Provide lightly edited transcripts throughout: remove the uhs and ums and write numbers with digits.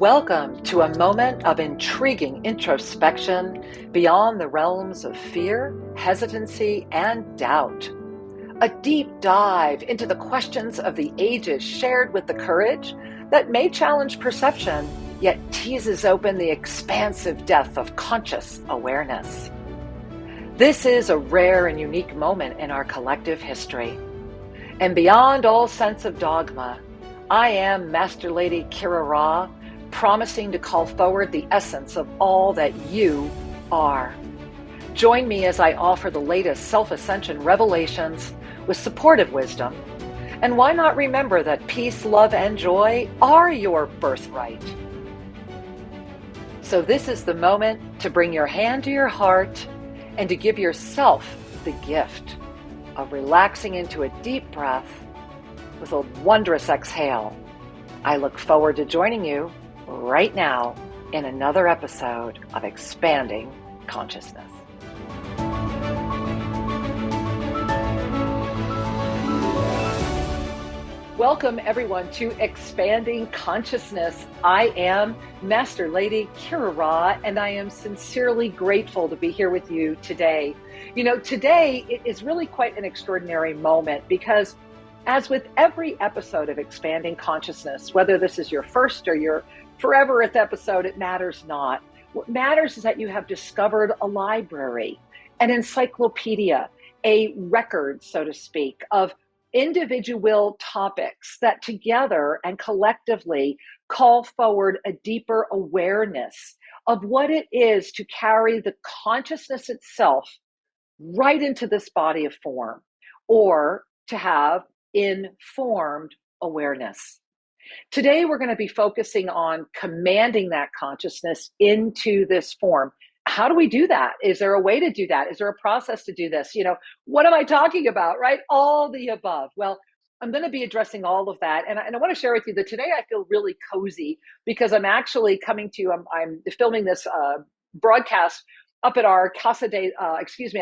Welcome to a moment of intriguing introspection beyond the realms of fear, hesitancy, and doubt. A deep dive into the questions of the ages shared with the courage that may challenge perception, yet teases open the expansive depth of conscious awareness. This is a rare and unique moment in our collective history. And beyond all sense of dogma, I am Master Lady Kira Raa, promising to call forward the essence of all that you are. Join me as I offer the latest self-ascension revelations with supportive wisdom. And why not remember that peace, love, and joy are your birthright? So this is the moment to bring your hand to your heart and to give yourself the gift of relaxing into a deep breath with a wondrous exhale. I look forward to joining you right now in another episode of Expanding Consciousness. Welcome everyone to Expanding Consciousness. I am Master Lady Kira Raa, and I am sincerely grateful to be here with you today. You know, today it is really quite an extraordinary moment because as with every episode of Expanding Consciousness, whether this is your first or your foreverth episode, it matters not. What matters is that you have discovered a library, an encyclopedia, a record, so to speak, of individual topics that together and collectively call forward a deeper awareness of what it is to carry the consciousness itself right into this body of form, or to have informed awareness. Today, we're going to be focusing on commanding that consciousness into this form. How do we do that? Is there a way to do that? Is there a process to do this? You know, what am I talking about, right? All the above. Well, I'm going to be addressing all of that. And I want to share with you that today I feel really cozy because I'm actually coming to you, I'm filming this broadcast up at our at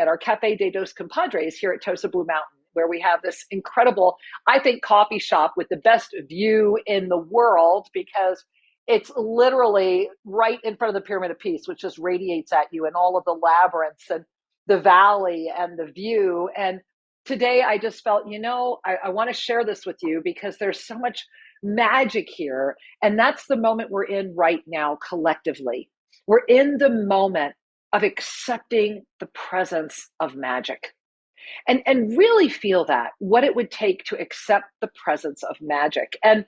our Cafe de Dos Compadres here at Tosa Blue Mountain, where we have this incredible, I think, coffee shop with the best view in the world because it's literally right in front of the Pyramid of Peace, which just radiates at you and all of the labyrinths and the valley and the view. And today I just felt, you know, I want to share this with you because there's so much magic here. And that's the moment we're in right now collectively. We're in the moment of accepting the presence of magic. And really feel that, what it would take to accept the presence of magic. And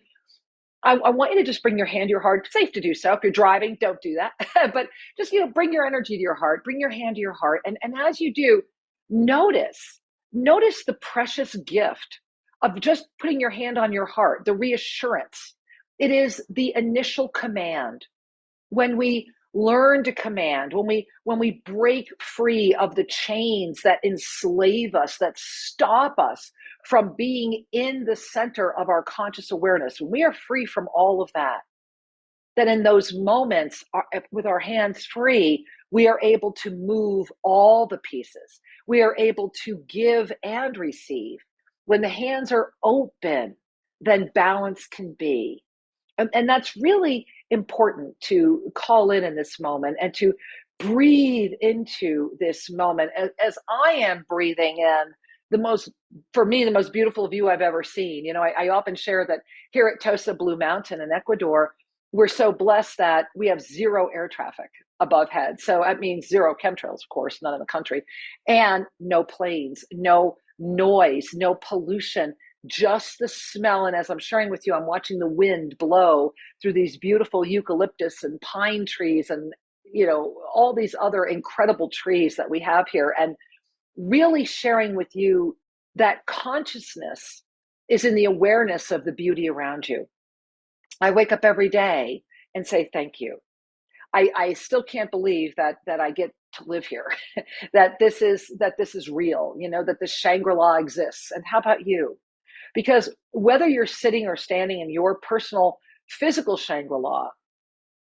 I want you to just bring your hand to your heart. It's safe to do so. If you're driving, don't do that. But just, bring your energy to your heart, bring your hand to your heart. And as you do, notice the precious gift of just putting your hand on your heart, the reassurance. It is the initial command. When we learn to command, when we break free of the chains that enslave us, that stop us from being in the center of our conscious awareness, when we are free from all of that, then in those moments, with our hands free, we are able to move all the pieces. We are able to give and receive. When the hands are open, then balance can be. And that's really important to call in this moment and to breathe into this moment as I am breathing in for me, the most beautiful view I've ever seen. You know, I often share that here at Tosa Blue Mountain in Ecuador, we're so blessed that we have zero air traffic above head. So that means zero chemtrails, of course, none in the country, and no planes, no noise, no pollution, just the smell. And as I'm sharing with you, I'm watching the wind blow through these beautiful eucalyptus and pine trees and, all these other incredible trees that we have here. And really sharing with you that consciousness is in the awareness of the beauty around you. I wake up every day and say, thank you. I still can't believe that I get to live here, that this is real, that this Shangri-La exists. And how about you? Because whether you're sitting or standing in your personal physical Shangri-La,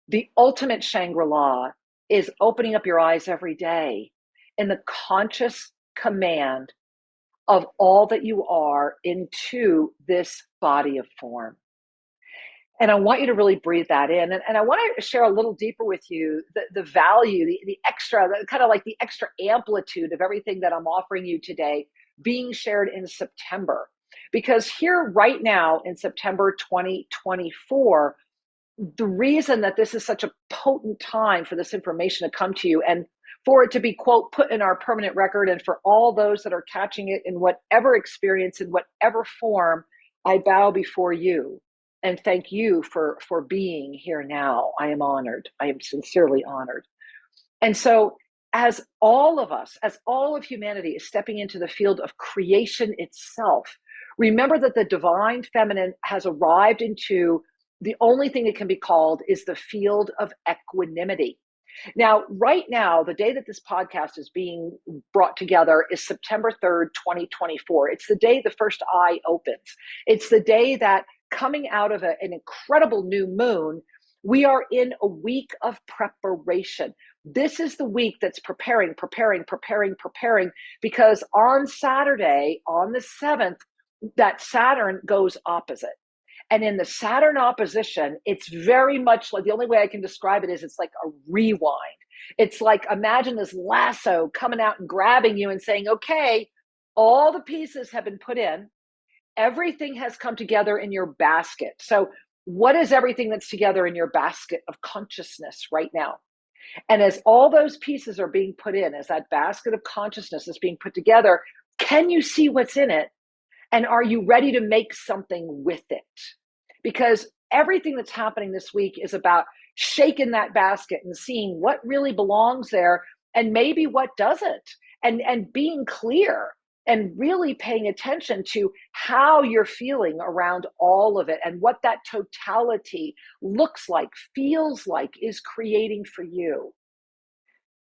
the ultimate Shangri-La is opening up your eyes every day in the conscious command of all that you are into this body of form. And I want you to really breathe that in. And I want to share a little deeper with you the value, the extra, kind of like the extra amplitude of everything that I'm offering you today being shared in September. Because here right now in September 2024, the reason that this is such a potent time for this information to come to you and for it to be, quote, put in our permanent record, and for all those that are catching it in whatever experience, in whatever form, I bow before you and thank you for being here now. I am honored. I am sincerely honored. And so, as all of us, as all of humanity is stepping into the field of creation itself, remember that the divine feminine has arrived into the only thing it can be called is the field of equanimity. Now, right now, the day that this podcast is being brought together is September 3rd, 2024. It's the day the first eye opens. It's the day that, coming out of an incredible new moon, we are in a week of preparation. This is the week that's preparing, because on Saturday, on the 7th, that Saturn goes opposite. And in the Saturn opposition, it's very much like, the only way I can describe it is it's like a rewind. It's like, imagine this lasso coming out and grabbing you and saying, okay, all the pieces have been put in. Everything has come together in your basket. So what is everything that's together in your basket of consciousness right now? And as all those pieces are being put in, as that basket of consciousness is being put together, can you see what's in it? And are you ready to make something with it? Because everything that's happening this week is about shaking that basket and seeing what really belongs there and maybe what doesn't, and being clear and really paying attention to how you're feeling around all of it and what that totality looks like, feels like, is creating for you.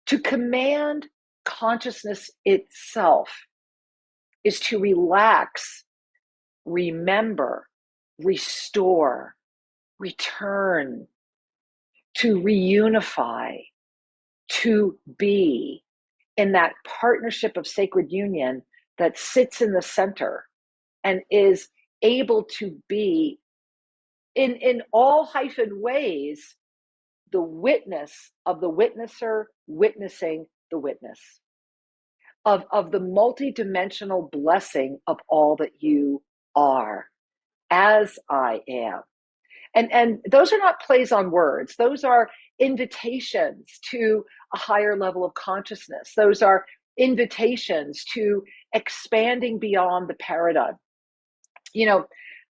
To command consciousness itself is to relax, remember, restore, return, to reunify, to be in that partnership of sacred union that sits in the center and is able to be in all hyphen ways the witness of the witnesser witnessing the witness of the multidimensional blessing of all that you are, as I am. And those are not plays on words. Those are invitations to a higher level of consciousness. Those are invitations to expanding beyond the paradigm. You know,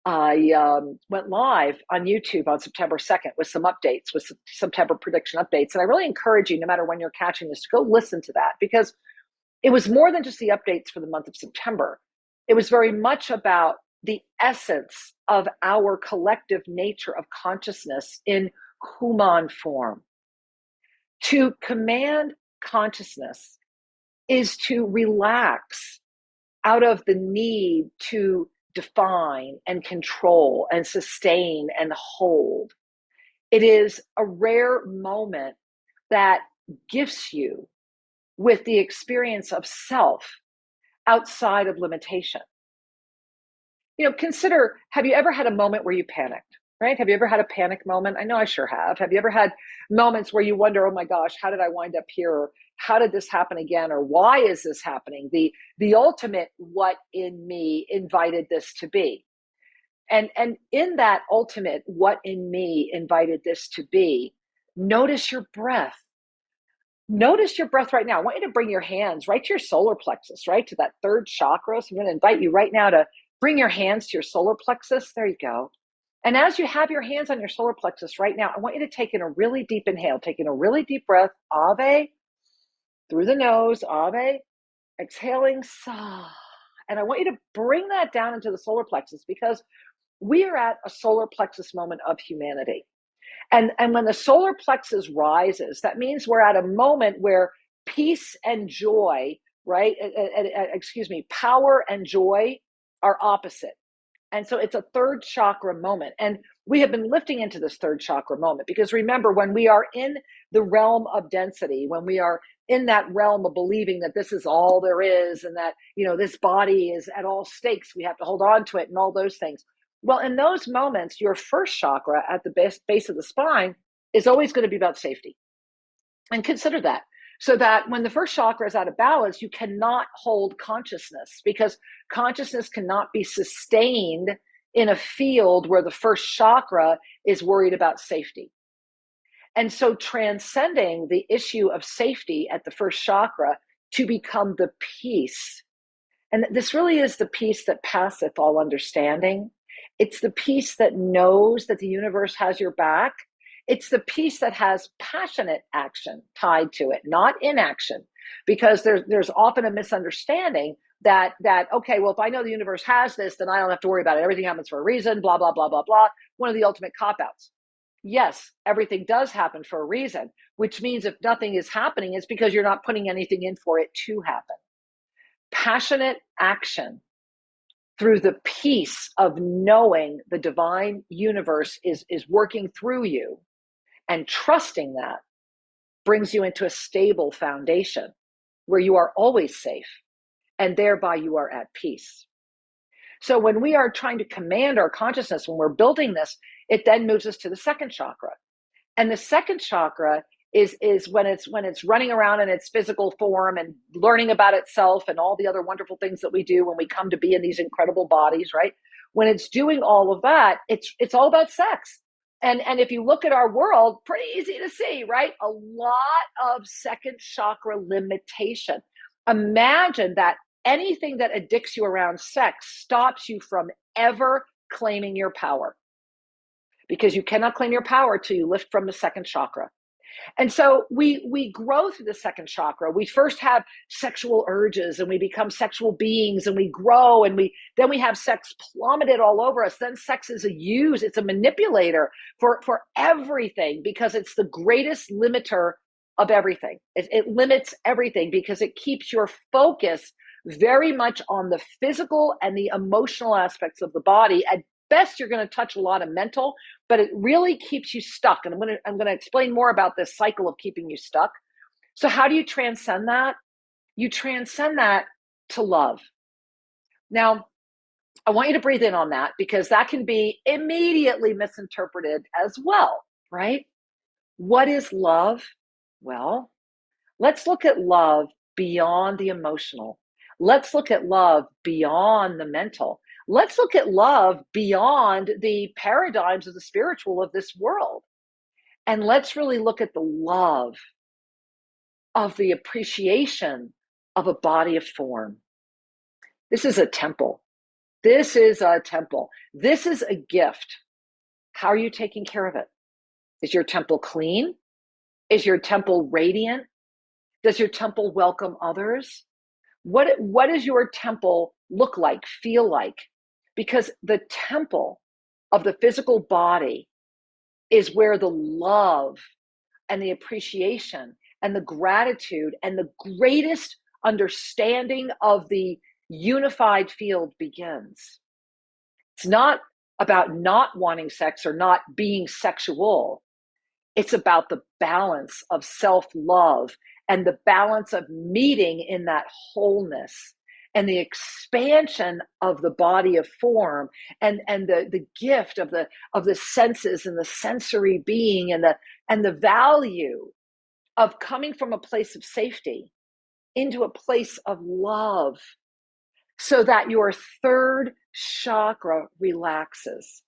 I went live on YouTube on September 2nd with some updates, with some September prediction updates. And I really encourage you, no matter when you're catching this, to go listen to that, because it was more than just the updates for the month of September. It was very much about the essence of our collective nature of consciousness in human form. To command consciousness is to relax out of the need to define and control and sustain and hold. It is a rare moment that gifts you with the experience of self outside of limitation. You know, consider, have you ever had a moment where you panicked, right? Have you ever had a panic moment? I know I sure have. Have you ever had moments where you wonder, oh my gosh, how did I wind up here? Or how did this happen again? Or why is this happening? The ultimate, what in me invited this to be? And in that ultimate, what in me invited this to be, notice your breath. Notice your breath right now. I want you to bring your hands right to your solar plexus, right to that third chakra. So I'm going to invite you right now to bring your hands to your solar plexus. There you go. And as you have your hands on your solar plexus right now, I want you to take in a really deep inhale, taking a really deep breath, Ave, through the nose, Ave, exhaling, Sa. And I want you to bring that down into the solar plexus, because we are at a solar plexus moment of humanity. And when the solar plexus rises, that means we're at a moment where peace and joy, right? Power and joy are opposite. And so it's a third chakra moment. And we have been lifting into this third chakra moment, because remember, when we are in the realm of density, when we are in that realm of believing that this is all there is, and that, you know, this body is at all stakes, we have to hold on to it and all those things. Well, in those moments, your first chakra at the base of the spine is always going to be about safety. And consider that. So that when the first chakra is out of balance, you cannot hold consciousness, because consciousness cannot be sustained in a field where the first chakra is worried about safety. And so transcending the issue of safety at the first chakra to become the peace. And this really is the peace that passeth all understanding. It's the peace that knows that the universe has your back. It's the peace that has passionate action tied to it, not inaction, because there's often a misunderstanding that okay, well, if I know the universe has this, then I don't have to worry about it. Everything happens for a reason, blah, blah, blah, blah, blah. One of the ultimate cop-outs. Yes, everything does happen for a reason, which means if nothing is happening, it's because you're not putting anything in for it to happen. Passionate action through the peace of knowing the divine universe is working through you, and trusting that brings you into a stable foundation where you are always safe, and thereby you are at peace. So when we are trying to command our consciousness, when we're building this, it then moves us to the second chakra. And the second chakra is when it's running around in its physical form and learning about itself and all the other wonderful things that we do when we come to be in these incredible bodies, right? When it's doing all of that, it's all about sex. And if you look at our world, pretty easy to see, right? A lot of second chakra limitation. Imagine that anything that addicts you around sex stops you from ever claiming your power, because you cannot claim your power till you lift from the second chakra. And so we grow through the second chakra. We first have sexual urges and we become sexual beings, and we grow, and then we have sex plummeted all over us. Then sex is it's a manipulator for everything, because it's the greatest limiter of everything. It limits everything because it keeps your focus very much on the physical and the emotional aspects of the body. At best, you're going to touch a lot of mental, but it really keeps you stuck. And I'm going to explain more about this cycle of keeping you stuck. So how do you transcend that? You transcend that to love. Now, I want you to breathe in on that, because that can be immediately misinterpreted as well, right? What is love? Well, let's look at love beyond the emotional. Let's look at love beyond the mental. Let's look at love beyond the paradigms of the spiritual of this world. And let's really look at the love of the appreciation of a body of form. This is a temple. This is a temple. This is a gift. How are you taking care of it? Is your temple clean? Is your temple radiant? Does your temple welcome others? What does your temple look like, feel like? Because the temple of the physical body is where the love and the appreciation and the gratitude and the greatest understanding of the unified field begins. It's not about not wanting sex or not being sexual. It's about the balance of self-love and the balance of meeting in that wholeness and the expansion of the body of form, and the gift of the senses and the sensory being, and the value of coming from a place of safety into a place of love, so that your third chakra relaxes.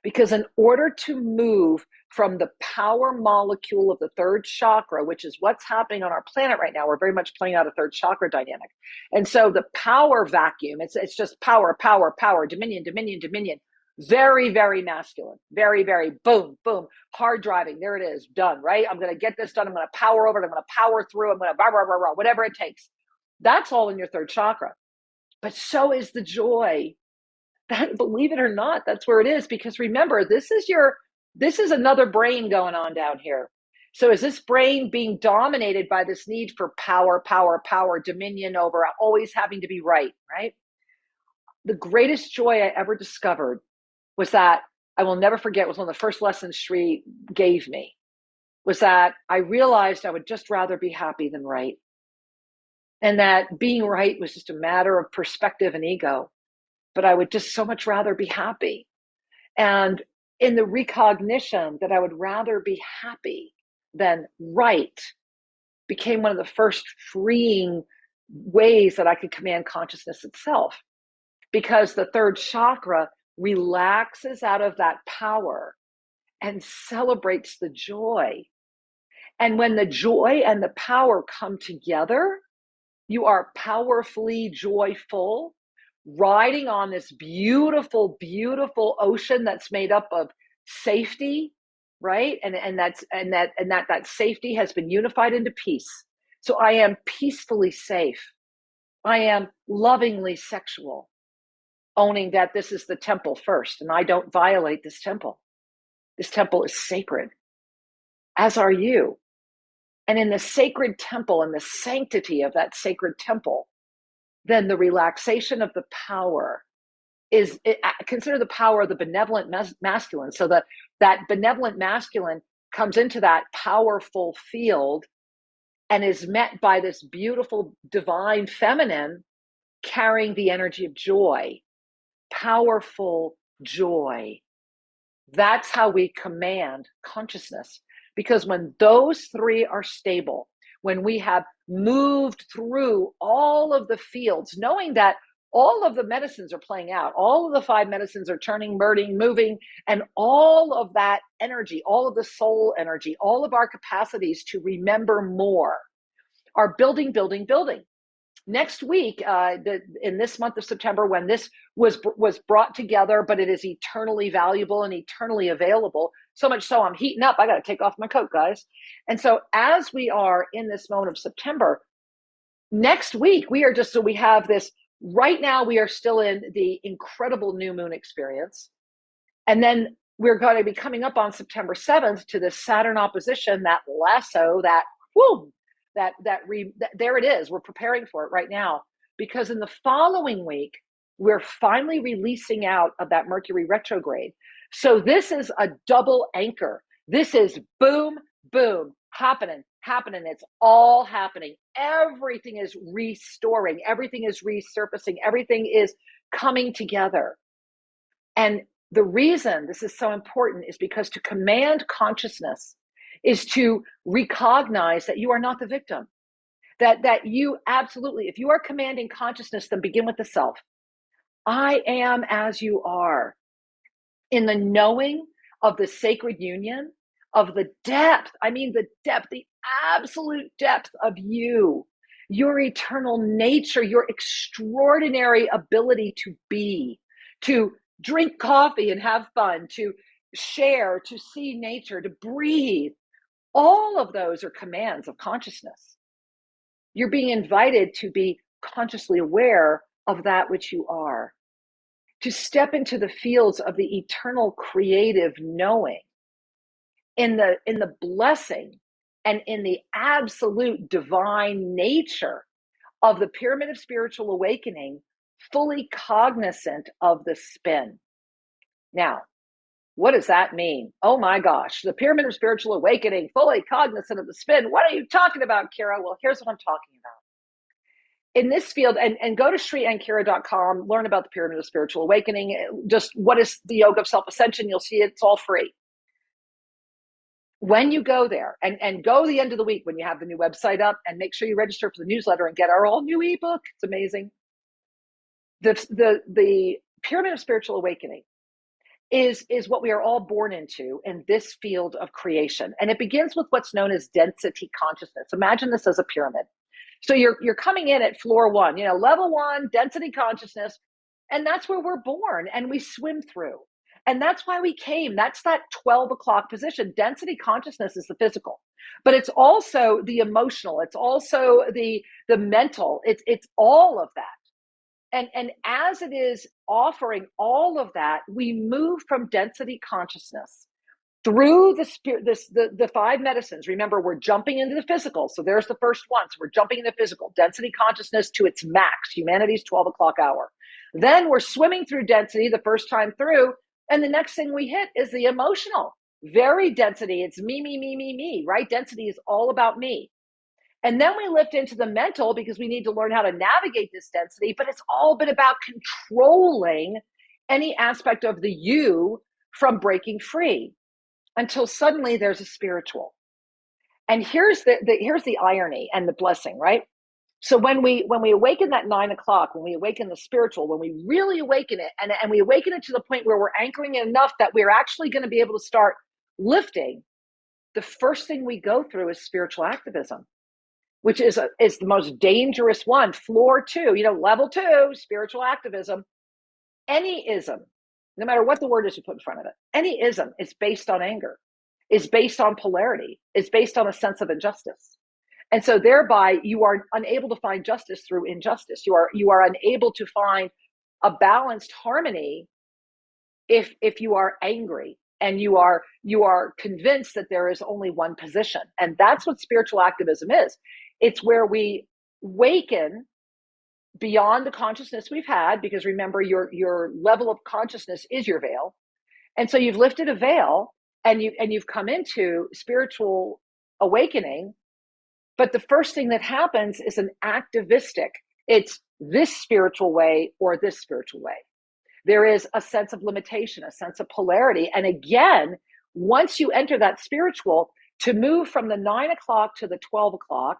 Because in order to move from the power molecule of the third chakra, which is what's happening on our planet right now, we're very much playing out a third chakra dynamic. And so the power vacuum, it's just power, power, power, dominion, dominion, dominion. Very, very masculine. Very, very boom, boom. Hard driving. There it is. Done, right? I'm going to get this done. I'm going to power over it. I'm going to power through. I'm going to rah, rah, rah, rah, whatever it takes. That's all in your third chakra. But so is the joy. That, believe it or not, that's where it is. Because remember, this is another brain going on down here. So is this brain being dominated by this need for power, power, power, dominion over always having to be right? The greatest joy I ever discovered was that, I will never forget, was one of the first lessons Sri gave me, was that I realized I would just rather be happy than right. And that being right was just a matter of perspective and ego. But I would just so much rather be happy. And in the recognition that I would rather be happy than right became one of the first freeing ways that I could command consciousness itself. Because the third chakra relaxes out of that power and celebrates the joy. And when the joy and the power come together, you are powerfully joyful, riding on this beautiful, beautiful ocean that's made up of safety, right? And that safety has been unified into peace. So I am peacefully safe. I am lovingly sexual, owning that this is the temple first, and I don't violate this temple. This temple is sacred, as are you. And in the sacred temple and the sanctity of that sacred temple, then the relaxation of the power is, consider the power of the benevolent masculine. So that benevolent masculine comes into that powerful field and is met by this beautiful divine feminine carrying the energy of joy, powerful joy. That's how we command consciousness. Because when those three are stable, when we have moved through all of the fields, knowing that all of the medicines are playing out, all of the 5 medicines are turning, merging, moving, and all of that energy, all of the soul energy, all of our capacities to remember more are building, building, building. Next week, in this month of September, when this was brought together, but it is eternally valuable and eternally available, so much so I'm heating up. I got to take off my coat, guys. And so as we are in this moment of September, next week, we have this, right now we are still in the incredible new moon experience. And then we're going to be coming up on September 7th to this Saturn opposition, that lasso, that, whoo, there it is. We're preparing for it right now, because in the following week, we're finally releasing out of that Mercury retrograde. So this is a double anchor. This is boom, boom, happening. It's all happening. Everything is restoring. Everything is resurfacing. Everything is coming together. And the reason this is so important is because to command consciousness is to recognize that you are not the victim. That you absolutely, if you are commanding consciousness, then begin with the self. I am as you are, in the knowing of the sacred union, of the depth, the depth, the absolute depth of you, your eternal nature, your extraordinary ability to be, to drink coffee and have fun, to share, to see nature, to breathe. All of those are commands of consciousness. You're being invited to be consciously aware of that which you are, to step into the fields of the eternal creative knowing, in the blessing and in the absolute divine nature of the pyramid of spiritual awakening, fully cognizant of the spin. Now, what does that mean? Oh my gosh, the pyramid of spiritual awakening, fully cognizant of the spin. What are you talking about, Kira? Well, here's what I'm talking about. In this field, and go to 𝐟𝐸𝐴𝐵.com, learn about the pyramid of spiritual awakening. Just what is the yoga of self-ascension? You'll see it's all free. When you go there, and go the end of the week when you have the new website up, and make sure you register for the newsletter and get our all new ebook. It's amazing. The pyramid of spiritual awakening is what we are all born into in this field of creation. And it begins with what's known as density consciousness. Imagine this as a pyramid. So you're coming in at floor 1, level 1, density consciousness, and that's where we're born and we swim through. And that's why we came. That's that 12 o'clock position. Density consciousness is the physical, but it's also the emotional. It's also the mental. It's all of that. And as it is offering all of that, we move from density consciousness through the 5 medicines. Remember, we're jumping into the physical. So there's the first one. So we're jumping into physical, density consciousness to its max, humanity's 12 o'clock hour. Then we're swimming through density the first time through. And the next thing we hit is the emotional. Very density. It's me, right? Density is all about me. And then we lift into the mental because we need to learn how to navigate this density, but it's all been about controlling any aspect of the you from breaking free until suddenly there's a spiritual. And here's the irony and the blessing, right? So when we awaken that 9 o'clock, when we awaken the spiritual, when we really awaken it, and we awaken it to the point where we're anchoring it enough that we're actually going to be able to start lifting, the first thing we go through is spiritual activism, which is the most dangerous one. Floor 2, level 2, spiritual activism. Any ism, no matter what the word is you put in front of it, any ism is based on anger, is based on polarity, is based on a sense of injustice. And so thereby you are unable to find justice through injustice. You are unable to find a balanced harmony if you are angry and you are convinced that there is only one position. And that's what spiritual activism is. It's where we waken beyond the consciousness we've had, because remember, your level of consciousness is your veil. And so you've lifted a veil and you've come into spiritual awakening. But the first thing that happens is an activistic. It's this spiritual way or this spiritual way. There is a sense of limitation, a sense of polarity. And again, once you enter that spiritual, to move from the 9 o'clock to the 12 o'clock,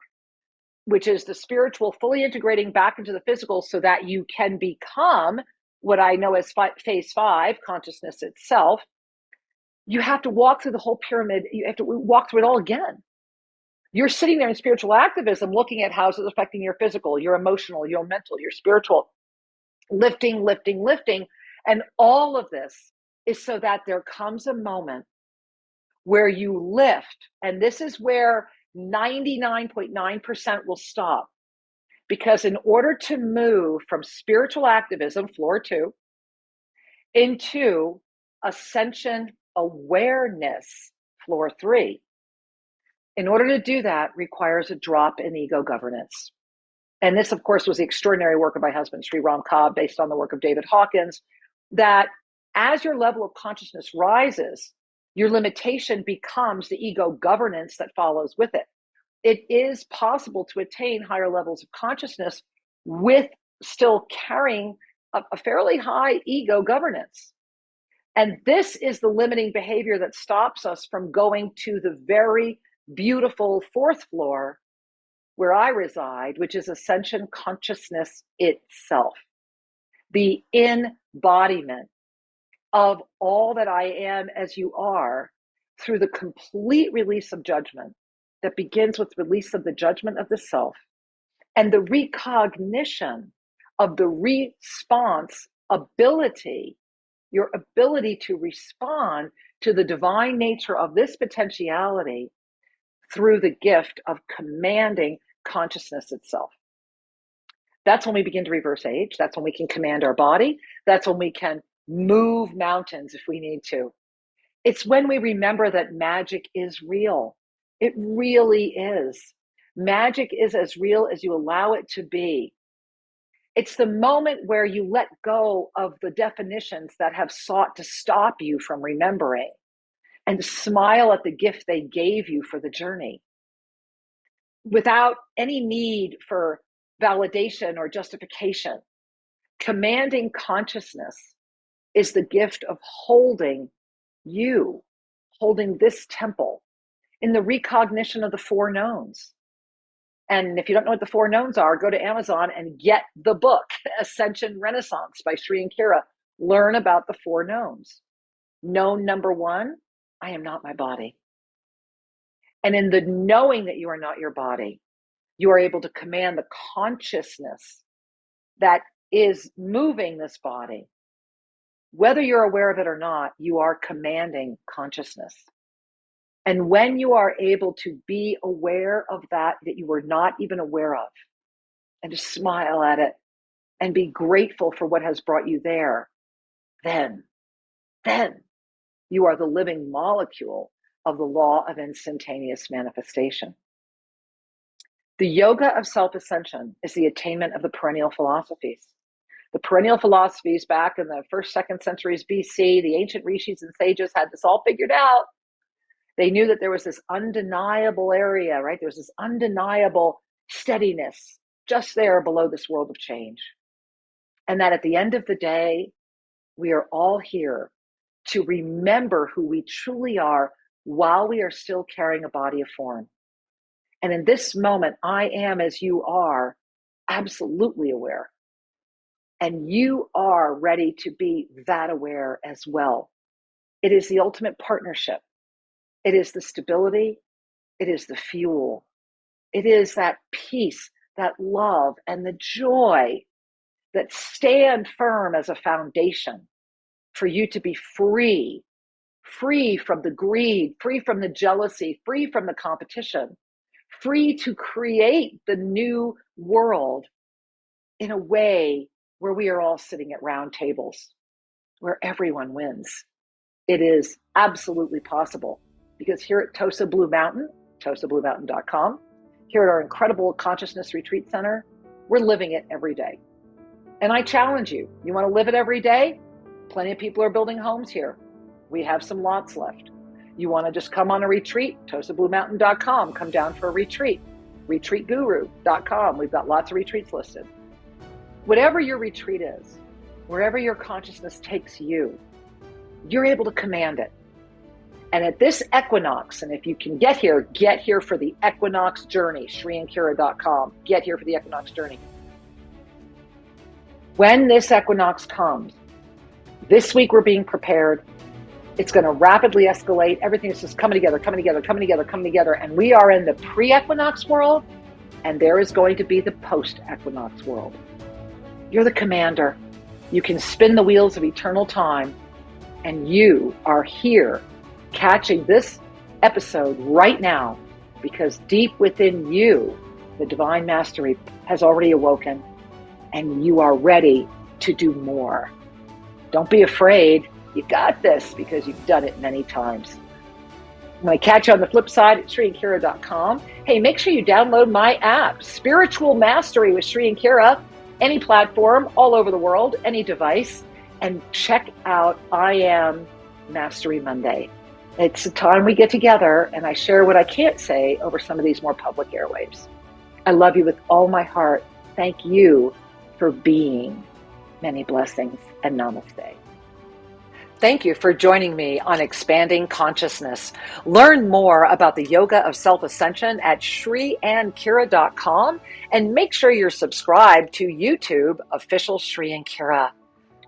which is the spiritual fully integrating back into the physical so that you can become what I know as phase 5, consciousness itself, you have to walk through the whole pyramid. You have to walk through it all again. You're sitting there in spiritual activism looking at how it's affecting your physical, your emotional, your mental, your spiritual, lifting. And all of this is so that there comes a moment where you lift. And this is where 99.9% will stop. Because in order to move from spiritual activism, floor 2, into ascension awareness, floor 3, in order to do that requires a drop in ego governance. And this, of course, was the extraordinary work of my husband, 𝐟𝐸𝐫𝐷, based on the work of David Hawkins, that as your level of consciousness rises, your limitation becomes the ego governance that follows with it. It is possible to attain higher levels of consciousness with still carrying a fairly high ego governance. And this is the limiting behavior that stops us from going to the very beautiful 4th floor where I reside, which is ascension consciousness itself, the embodiment of all that I am as you are, through the complete release of judgment that begins with release of the judgment of the self and the recognition of the response ability, your ability to respond to the divine nature of this potentiality through the gift of commanding consciousness itself. That's when we begin to reverse age. That's when we can command our body. That's when we can move mountains if we need to. It's when we remember that magic is real. It really is. Magic is as real as you allow it to be. It's the moment where you let go of the definitions that have sought to stop you from remembering and smile at the gift they gave you for the journey without any need for validation or justification. Commanding consciousness is the gift of holding you, holding this temple in the recognition of the 4 knowns. And if you don't know what the 4 knowns are, go to Amazon and get the book, Ascension Renaissance by 𝐿 and Kira. Learn about the 4 knowns. Known number 1, I am not my body. And in the knowing that you are not your body, you are able to command the consciousness that is moving this body. Whether you're aware of it or not, you are commanding consciousness. And when you are able to be aware of that you were not even aware of, and to smile at it and be grateful for what has brought you there, then you are the living molecule of the law of instantaneous manifestation. The yoga of self-ascension is the attainment of the perennial philosophies. The perennial philosophies back in the 1st, 2nd centuries BC, the ancient rishis and sages had this all figured out. They knew that there was this undeniable area, right? There was this undeniable steadiness just there below this world of change. And that at the end of the day, we are all here to remember who we truly are while we are still carrying a body of form. And in this moment, I am as you are, absolutely aware. And you are ready to be that aware as well. It is the ultimate partnership. It is the stability. It is the fuel. It is that peace, that love, and the joy that stand firm as a foundation for you to be free, free from the greed, free from the jealousy, free from the competition, free to create the new world in a way where we are all sitting at round tables, where everyone wins. It is absolutely possible, because here at Tosa Blue Mountain, TosaBlueMountain.com, here at our incredible Consciousness Retreat Center, we're living it every day. And I challenge you, you want to live it every day? Plenty of people are building homes here. We have some lots left. You want to just come on a retreat? TosaBlueMountain.com, come down for a retreat. RetreatGuru.com, we've got lots of retreats listed. Whatever your retreat is, wherever your consciousness takes you, you're able to command it. And at this equinox, and if you can get here for the equinox journey, 𝐿𝐴𝐵𝐾.com, get here for the equinox journey. When this equinox comes, this week we're being prepared. It's going to rapidly escalate. Everything is just coming together, and we are in the pre-equinox world, and there is going to be the post-equinox world. You're the commander. You can spin the wheels of eternal time, and you are here catching this episode right now, because deep within you, the divine mastery has already awoken, and you are ready to do more. Don't be afraid. You got this, because you've done it many times. I'm going to catch you on the flip side at 𝐿𝐴𝐵𝐾.com. Hey, make sure you download my app, Spiritual Mastery with ☨ and Kira, any platform, all over the world, any device, and check out I Am Mastery Monday. It's a time we get together and I share what I can't say over some of these more public airwaves. I love you with all my heart. Thank you for being. Many blessings and namaste. Thank you for joining me on Expanding Consciousness. Learn more about the yoga of self-ascension at ☨andkira.com, and make sure you're subscribed to YouTube official ☨ and Kira.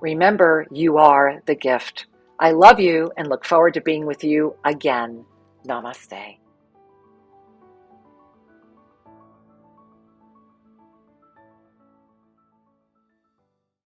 Remember, you are the gift. I love you and look forward to being with you again. Namaste.